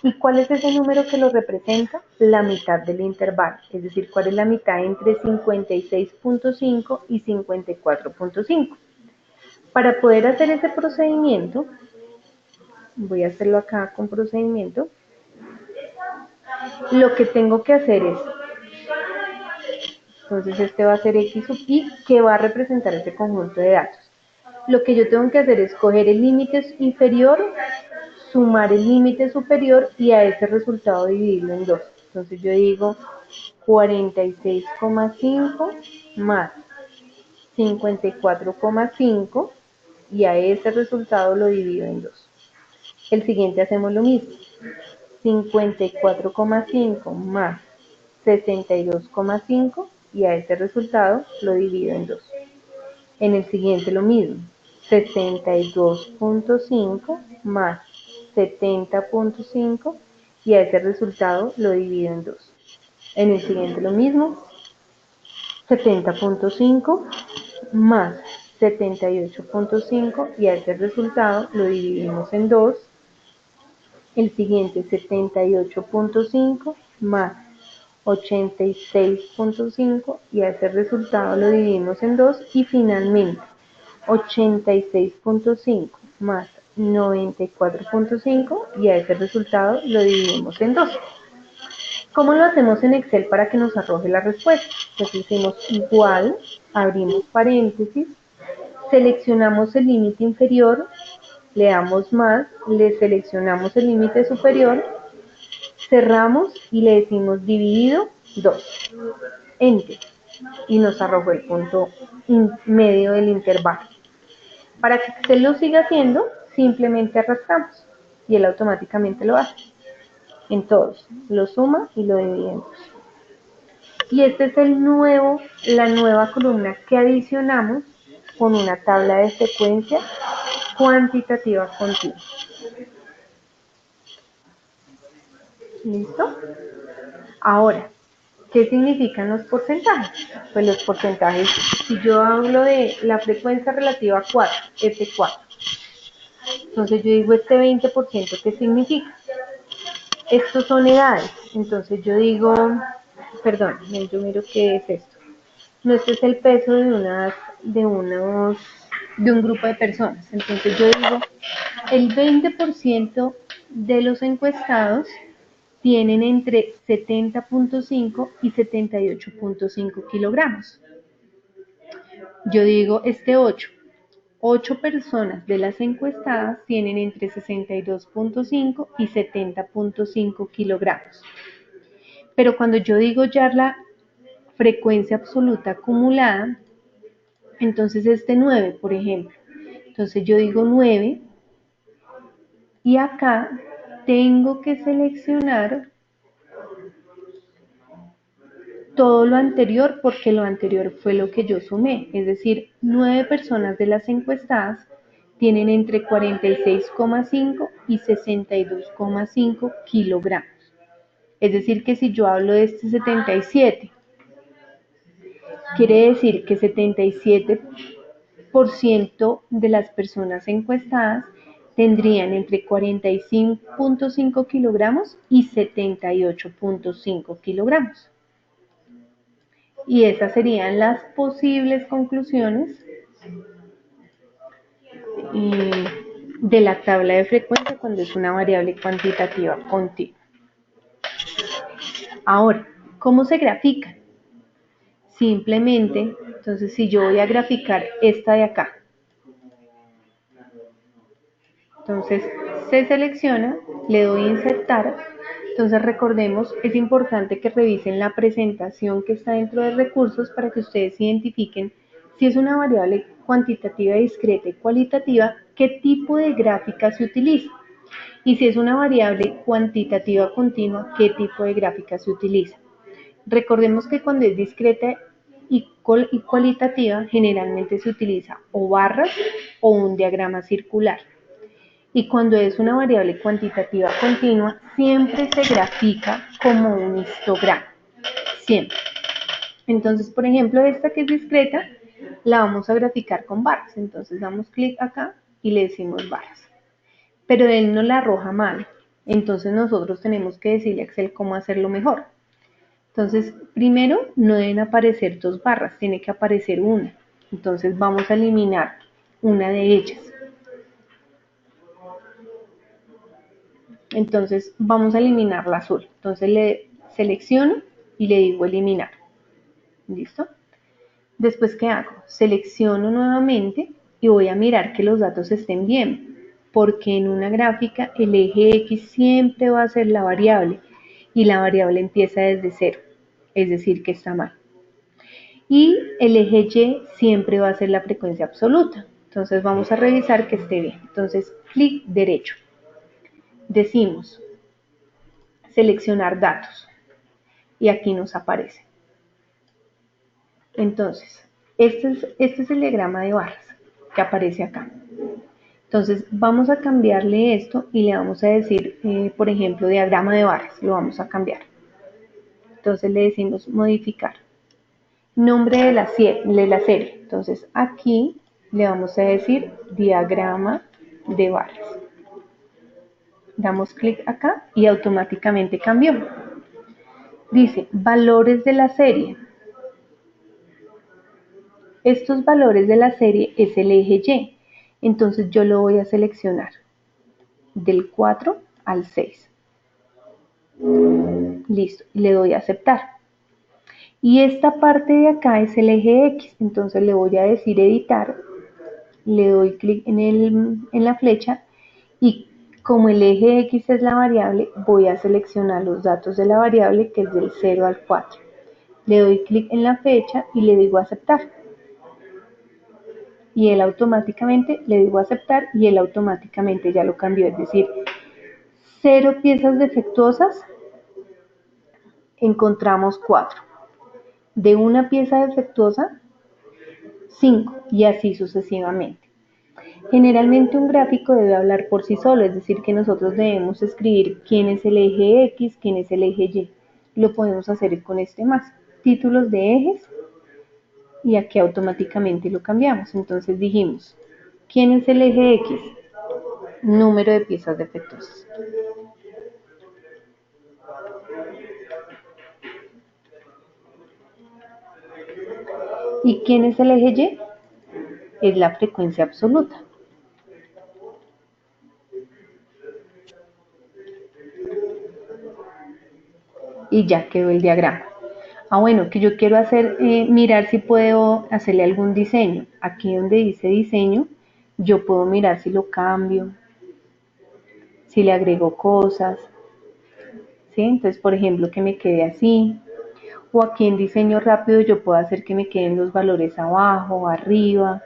Speaker 1: ¿Y cuál es ese número que lo representa? La mitad del intervalo. Es decir, ¿cuál es la mitad entre 56.5 y 54.5? Para poder hacer ese procedimiento, voy a hacerlo acá con procedimiento, lo que tengo que hacer es, entonces este va a ser X sub I, que va a representar ese conjunto de datos. Lo que yo tengo que hacer es coger el límite inferior, sumar el límite superior y a ese resultado dividirlo en 2. Entonces yo digo 46,5 más 54,5 y a ese resultado lo divido en 2. El siguiente hacemos lo mismo. 54,5 más 62,5 y a ese resultado lo divido en 2. En el siguiente lo mismo. 62.5 más 70.5 y a ese resultado lo divido en 2. En el siguiente lo mismo. 70.5 más 78.5 y a ese resultado lo dividimos en 2. El siguiente 78.5 más 86.5 y a ese resultado lo dividimos en 2 y finalmente 86.5 más 94.5 y a ese resultado lo dividimos en 2. ¿Cómo lo hacemos en Excel para que nos arroje la respuesta? Pues hicimos igual, abrimos paréntesis, seleccionamos el límite inferior, le damos más, le seleccionamos el límite superior, cerramos y le decimos dividido 2, enter, y nos arrojó el punto medio del intervalo. Para que Excel lo siga haciendo, simplemente arrastramos y él automáticamente lo hace. En todos, lo suma y lo divide en 2. Y este es la nueva columna que adicionamos con una tabla de frecuencia cuantitativa continua. ¿Listo? Ahora, ¿qué significan los porcentajes? Pues los porcentajes, si yo hablo de la frecuencia relativa a 4, F4, entonces yo digo este 20%, ¿qué significa? Estos son edades, entonces yo digo, perdón, yo miro qué es esto. No, este es el peso de un grupo de personas. Entonces yo digo, el 20% de los encuestados tienen entre 70.5 y 78.5 kilogramos. Yo digo este 8 personas de las encuestadas tienen entre 62.5 y 70.5 kilogramos. Pero cuando yo digo ya la frecuencia absoluta acumulada, entonces este 9, por ejemplo. Entonces yo digo 9 y acá tengo que seleccionar todo lo anterior porque lo anterior fue lo que yo sumé. Es decir, 9 personas de las encuestadas tienen entre 46,5 y 62,5 kilogramos. Es decir, que si yo hablo de este 77, quiere decir que 77% de las personas encuestadas tendrían entre 45.5 kilogramos y 78.5 kilogramos. Y esas serían las posibles conclusiones de la tabla de frecuencia cuando es una variable cuantitativa continua. Ahora, ¿cómo se grafica? Simplemente, entonces si yo voy a graficar esta de acá, Entonces se selecciona, le doy insertar. Entonces recordemos, es importante que revisen la presentación que está dentro de recursos para que ustedes identifiquen si es una variable cuantitativa, discreta y cualitativa, qué tipo de gráfica se utiliza. Y si es una variable cuantitativa continua, qué tipo de gráfica se utiliza. Recordemos que cuando es discreta y cualitativa, generalmente se utiliza o barras o un diagrama circular. Y cuando es una variable cuantitativa continua, siempre se grafica como un histograma, siempre. Entonces, por ejemplo, esta que es discreta, la vamos a graficar con barras. Entonces damos clic acá y le decimos barras. Pero él no la arroja mal. Entonces nosotros tenemos que decirle a Excel cómo hacerlo mejor. Entonces, primero, no deben aparecer dos barras, tiene que aparecer una. Entonces vamos a eliminar una de ellas. Entonces vamos a eliminar la azul. Entonces le selecciono y le digo eliminar. ¿Listo? Después, ¿qué hago? Selecciono nuevamente y voy a mirar que los datos estén bien, porque en una gráfica el eje X siempre va a ser la variable y la variable empieza desde cero, es decir, que está mal. Y el eje Y siempre va a ser la frecuencia absoluta. Entonces vamos a revisar que esté bien. Entonces, clic derecho. Decimos seleccionar datos y aquí nos aparece. Entonces, este es el diagrama de barras que aparece acá. Entonces, vamos a cambiarle esto y le vamos a decir, por ejemplo, diagrama de barras, lo vamos a cambiar. Entonces le decimos modificar. Nombre de la serie. Entonces, aquí le vamos a decir diagrama de barras. Damos clic acá y automáticamente cambió. Dice, valores de la serie. Estos valores de la serie es el eje Y. Entonces yo lo voy a seleccionar del 4 al 6. Listo, le doy a aceptar. Y esta parte de acá es el eje X. Entonces le voy a decir editar. Le doy clic en la flecha y como el eje X es la variable, voy a seleccionar los datos de la variable que es del 0 al 4. Le doy clic en la fecha y le digo aceptar. Y él automáticamente, le digo aceptar y él automáticamente ya lo cambió. Es decir, 0 piezas defectuosas, encontramos 4. De una pieza defectuosa, 5 y así sucesivamente. Generalmente un gráfico debe hablar por sí solo, es decir, que nosotros debemos escribir quién es el eje X, quién es el eje Y. Lo podemos hacer con este más. Títulos de ejes y aquí automáticamente lo cambiamos. Entonces dijimos, ¿quién es el eje X? Número de piezas defectuosas. ¿Y quién es el eje Y? Es la frecuencia absoluta. Y ya quedó el diagrama. Bueno, que yo quiero hacer, mirar si puedo hacerle algún diseño. Aquí donde dice diseño, yo puedo mirar si lo cambio, si le agrego cosas, ¿sí? Entonces, por ejemplo, que me quede así. O aquí en diseño rápido yo puedo hacer que me queden los valores abajo, arriba.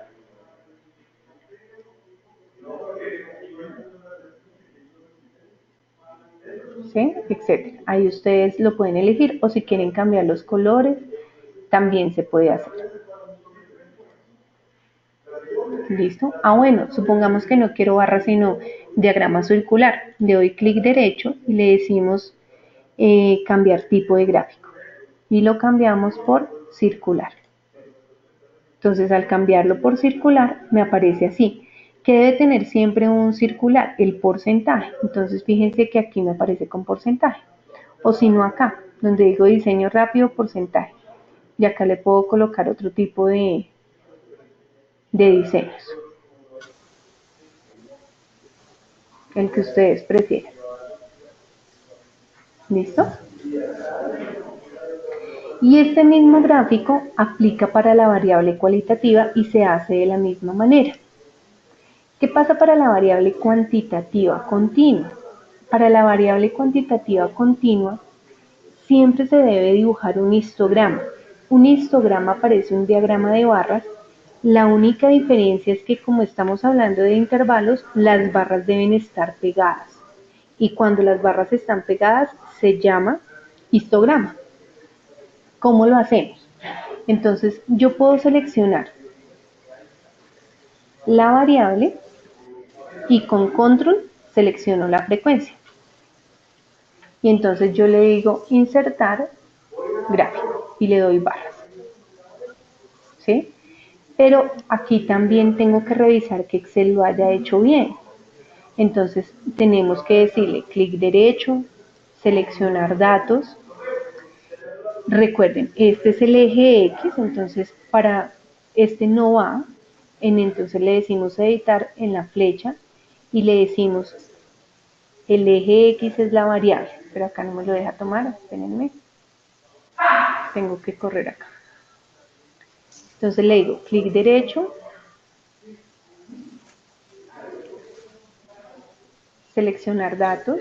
Speaker 1: ¿Sí? Etcétera. Ahí ustedes lo pueden elegir o si quieren cambiar los colores, también se puede hacer. ¿Listo? Bueno, supongamos que no quiero barra sino diagrama circular. Le doy clic derecho y le decimos cambiar tipo de gráfico. Y lo cambiamos por circular. Entonces al cambiarlo por circular me aparece así. ¿Qué debe tener siempre un circular? El porcentaje. Entonces fíjense que aquí me aparece con porcentaje. O si no acá, donde digo diseño rápido, porcentaje. Y acá le puedo colocar otro tipo de diseños. El que ustedes prefieran. ¿Listo? Y este mismo gráfico aplica para la variable cualitativa y se hace de la misma manera. ¿Qué pasa para la variable cuantitativa continua? Para la variable cuantitativa continua siempre se debe dibujar un histograma. Un histograma parece un diagrama de barras. La única diferencia es que como estamos hablando de intervalos, las barras deben estar pegadas. Y cuando las barras están pegadas se llama histograma. ¿Cómo lo hacemos? Entonces yo puedo seleccionar la variable y con control selecciono la frecuencia. Y entonces yo le digo insertar gráfico y le doy barras. ¿Sí? Pero aquí también tengo que revisar que Excel lo haya hecho bien. Entonces tenemos que decirle clic derecho, seleccionar datos. Recuerden, este es el eje X, entonces para este no va, entonces le decimos editar en la flecha y le decimos el eje X es la variable, pero acá no me lo deja tomar, espérenme, tengo que correr acá. Entonces le digo clic derecho, seleccionar datos,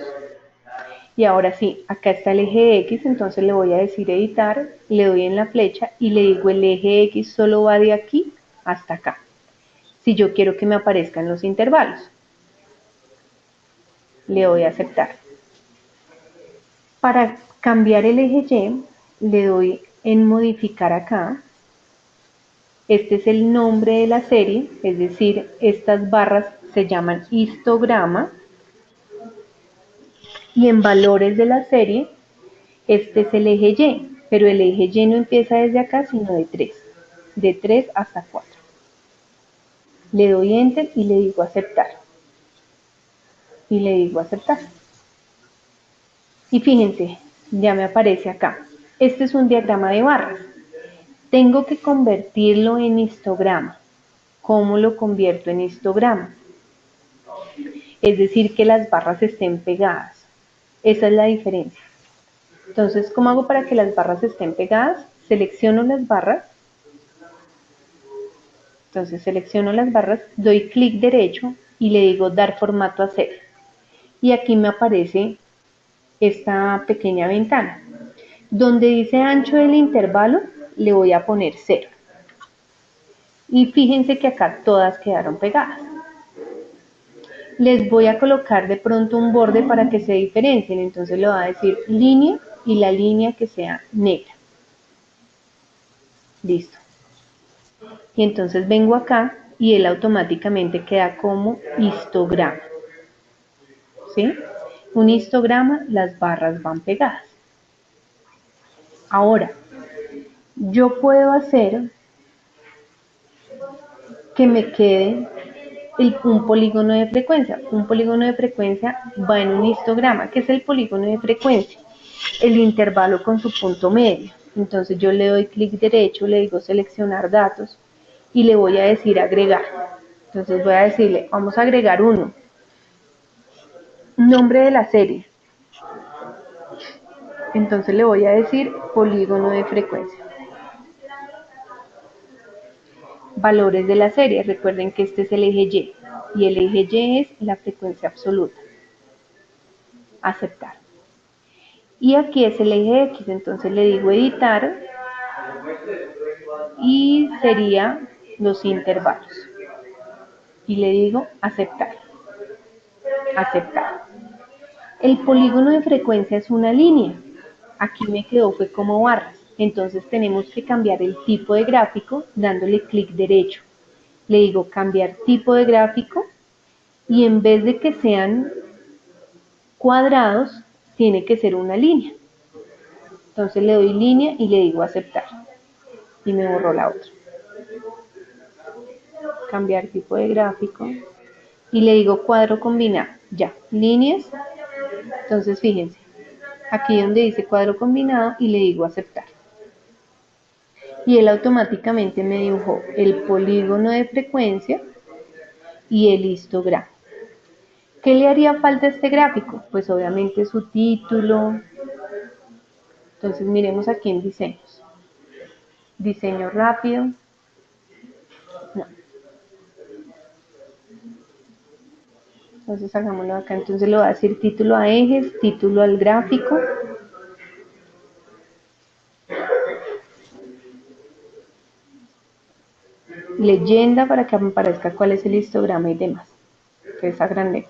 Speaker 1: y ahora sí, acá está el eje X, entonces le voy a decir editar, le doy en la flecha y le digo el eje X solo va de aquí hasta acá. Si yo quiero que me aparezcan los intervalos, le doy a aceptar. Para cambiar el eje Y, le doy en modificar acá. Este es el nombre de la serie, es decir, estas barras se llaman histograma. Y en valores de la serie, este es el eje Y, pero el eje Y no empieza desde acá, sino de 3 hasta 4. Le doy Enter y le digo aceptar. Y le digo aceptar. Y fíjense, ya me aparece acá. Este es un diagrama de barras. Tengo que convertirlo en histograma. ¿Cómo lo convierto en histograma? Es decir, que las barras estén pegadas. Esa es la diferencia. Entonces, ¿cómo hago para que las barras estén pegadas? Selecciono las barras. Entonces selecciono las barras, doy clic derecho y le digo dar formato a cero. Y aquí me aparece esta pequeña ventana. Donde dice ancho del intervalo, le voy a poner 0. Y fíjense que acá todas quedaron pegadas. Les voy a colocar de pronto un borde para que se diferencien. Entonces le voy a decir línea y la línea que sea negra. Listo. Y entonces vengo acá y él automáticamente queda como histograma. ¿Sí? Un histograma, las barras van pegadas. Ahora, yo puedo hacer que me quede un polígono de frecuencia. Un polígono de frecuencia va en un histograma. ¿Qué es el polígono de frecuencia? El intervalo con su punto medio. Entonces yo le doy clic derecho, le digo seleccionar datos y le voy a decir agregar. Entonces voy a decirle, vamos a agregar uno. Nombre de la serie. Entonces le voy a decir polígono de frecuencia. Valores de la serie. Recuerden que este es el eje Y y el eje Y es la frecuencia absoluta. Aceptar. Y aquí es el eje X, entonces le digo editar y sería los intervalos. Y le digo aceptar. Aceptar. El polígono de frecuencia es una línea. Aquí me quedó fue como barras. Entonces tenemos que cambiar el tipo de gráfico dándole clic derecho. Le digo cambiar tipo de gráfico y en vez de que sean cuadrados, tiene que ser una línea. Entonces le doy línea y le digo aceptar. Y me borró la otra. Cambiar tipo de gráfico. Y le digo cuadro combinado. Ya, líneas. Entonces fíjense. Aquí donde dice cuadro combinado y le digo aceptar. Y él automáticamente me dibujó el polígono de frecuencia y el histograma. ¿Qué le haría falta a este gráfico? Pues obviamente su título. Entonces miremos aquí en diseños. Diseño rápido. No. Entonces hagámoslo acá. Entonces le voy a decir título a ejes, título al gráfico. Leyenda para que me aparezca cuál es el histograma y demás. Entonces agrandé.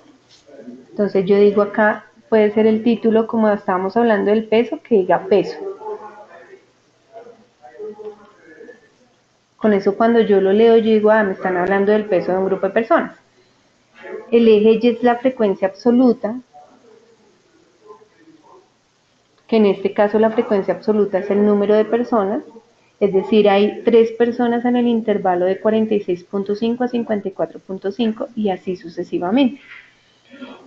Speaker 1: Entonces yo digo acá, puede ser el título, como estábamos hablando del peso, que diga peso. Con eso cuando yo lo leo, yo digo, me están hablando del peso de un grupo de personas. El eje Y es la frecuencia absoluta, que en este caso la frecuencia absoluta es el número de personas, es decir, hay 3 personas en el intervalo de 46.5 a 54.5 y así sucesivamente.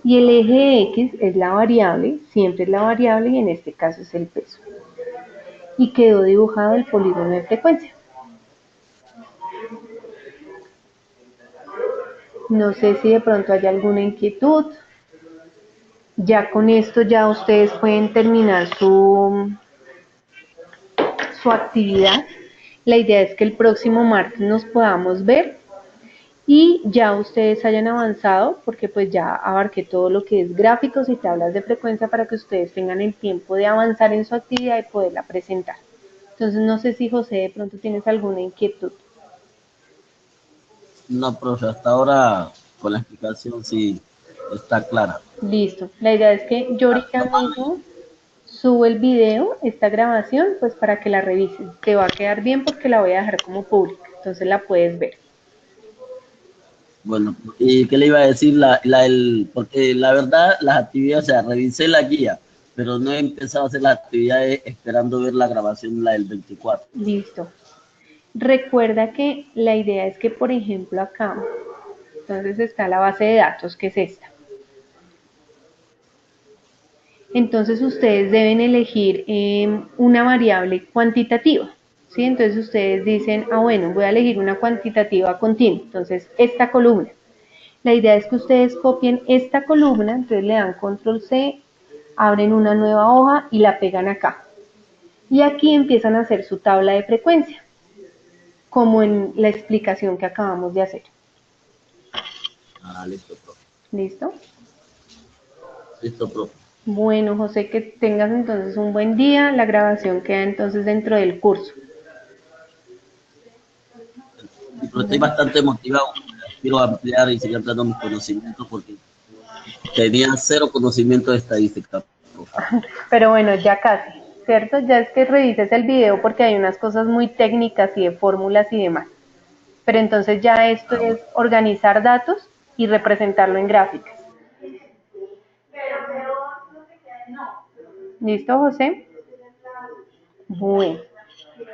Speaker 1: Y el eje X es la variable, siempre es la variable y en este caso es el peso. Y quedó dibujado el polígono de frecuencia. No sé si de pronto hay alguna inquietud. Ya con esto ya ustedes pueden terminar su actividad. La idea es que el próximo martes nos podamos ver y ya ustedes hayan avanzado, porque pues ya abarqué todo lo que es gráficos y tablas de frecuencia para que ustedes tengan el tiempo de avanzar en su actividad y poderla presentar. Entonces no sé si José de pronto tienes alguna inquietud.
Speaker 2: No, profe, hasta ahora con la explicación sí está clara.
Speaker 1: Listo. La idea es que yo ahorita mismo subo el video, esta grabación, pues para que la revisen. Te va a quedar bien porque la voy a dejar como pública, entonces la puedes ver.
Speaker 2: Bueno, ¿y qué le iba a decir? Porque la verdad, las actividades, o sea, revisé la guía, pero no he empezado a hacer las actividades esperando ver la grabación, la del 24.
Speaker 1: Listo. Recuerda que la idea es que, por ejemplo, acá, entonces está la base de datos, que es esta. Entonces ustedes deben elegir una variable cuantitativa, ¿sí? Entonces ustedes dicen, bueno, voy a elegir una cuantitativa continua, entonces esta columna. La idea es que ustedes copien esta columna, entonces le dan control C, abren una nueva hoja y la pegan acá. Y aquí empiezan a hacer su tabla de frecuencia, como en la explicación que acabamos de hacer.
Speaker 2: Listo, profe.
Speaker 1: ¿Listo?
Speaker 2: Listo, profe.
Speaker 1: Bueno, José, que tengas entonces un buen día. La grabación queda entonces dentro del curso.
Speaker 2: Pero estoy bastante motivado. Quiero ampliar y seguir ampliando mis conocimientos porque tenía cero conocimiento de estadística, profe.
Speaker 1: Pero bueno, ya casi, ¿cierto? Ya es que revises el video porque hay unas cosas muy técnicas y de fórmulas y demás. Pero entonces ya esto es
Speaker 2: Bueno.
Speaker 1: organizar datos y representarlo en gráficas. ¿Listo, José? Bueno.